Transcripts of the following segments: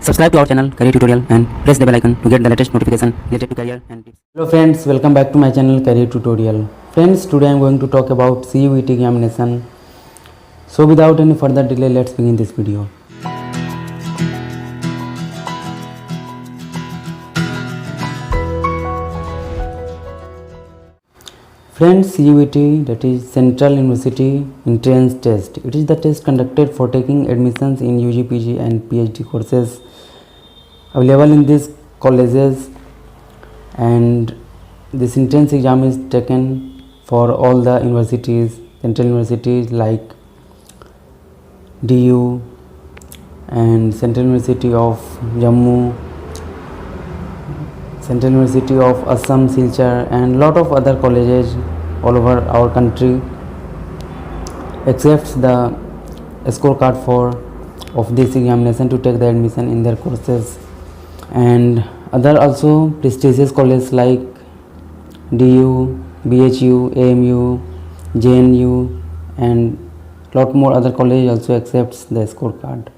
Subscribe to our channel Career Tutorial and press the bell icon to get the latest notification related to career and tips. Hello friends, welcome back to my channel Career Tutorial. Friends, today I am going to talk about CUET examination. So without any further delay, let's begin this video. Friends, CUET, that is Central University Entrance Test. It is the test conducted for taking admissions in UG, PG and PhD courses available in these colleges, and this entrance exam is taken for all the universities, central universities like DU and Central University of Jammu, Central University of Assam, Silchar and lot of other colleges all over our country accepts the scorecard of this examination to take the admission in their courses, and other also prestigious colleges like DU, BHU, AMU, JNU and lot more other colleges also accepts the scorecard.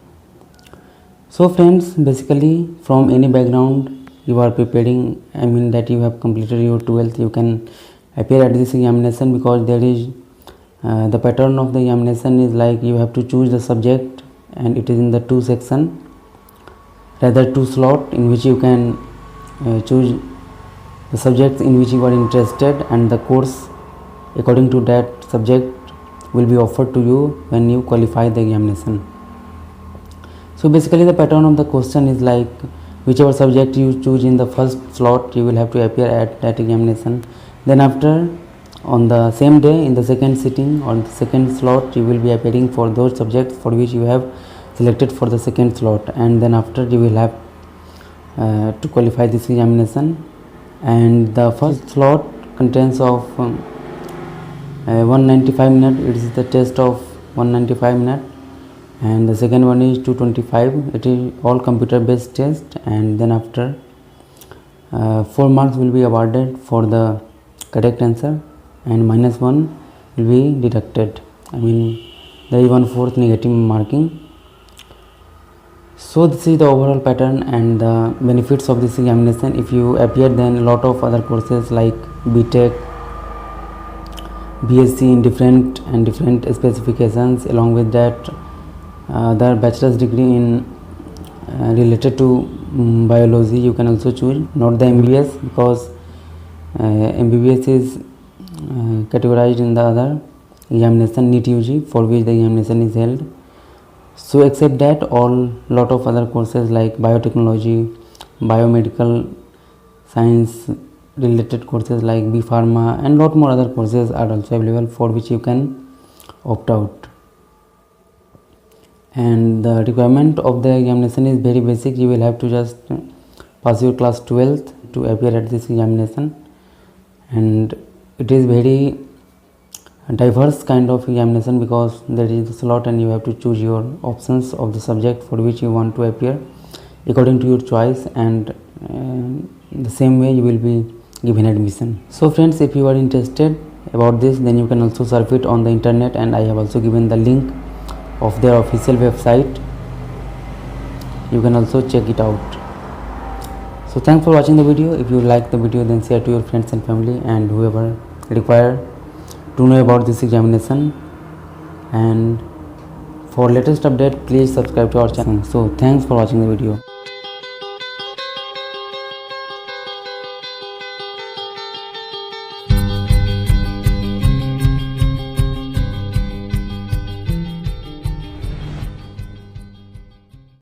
So friends, basically from any background you are preparing, I mean that you have completed your 12th, you can appear at this examination, because there is the pattern of the examination is like you have to choose the subject, and it is in the two section, rather two slot, in which you can choose the subjects in which you are interested, and the course according to that subject will be offered to you when you qualify the examination. So basically the pattern of the question is like whichever subject you choose in the first slot, you will have to appear at that examination. Then after, on the same day in the second sitting or the second slot, you will be appearing for those subjects for which you have selected for the second slot, and then after you will have to qualify this examination. And the first slot contains of 195 minutes, it is the test of 195 minutes, and the second one is 225, it is all computer based test, and then after 4 marks will be awarded for the correct answer and -1 will be deducted, I mean there is 1/4 negative marking. So this is the overall pattern and the benefits of this examination. If you appear, then a lot of other courses like BTech, BSc in different specifications, along with that the bachelor's degree in related to biology you can also choose, not the MBBS, because MBBS is categorized in the other examination, NEET UG, for which the examination is held. So except that, all lot of other courses like biotechnology, biomedical science related courses like B Pharma and lot more other courses are also available, for which you can opt out. And the requirement of the examination is very basic. You will have to just pass your class 12th to appear at this examination, and it is very diverse kind of examination, because there is a slot and you have to choose your options of the subject for which you want to appear according to your choice, and the same way you will be given admission. So friends, if you are interested about this, then you can also surf it on the internet, and I have also given the link of their official website. You can also check it out. So thanks for watching the video. If you like the video, then share to your friends and family and whoever require to know about this examination, and for latest update please subscribe to our channel. So thanks for watching the video.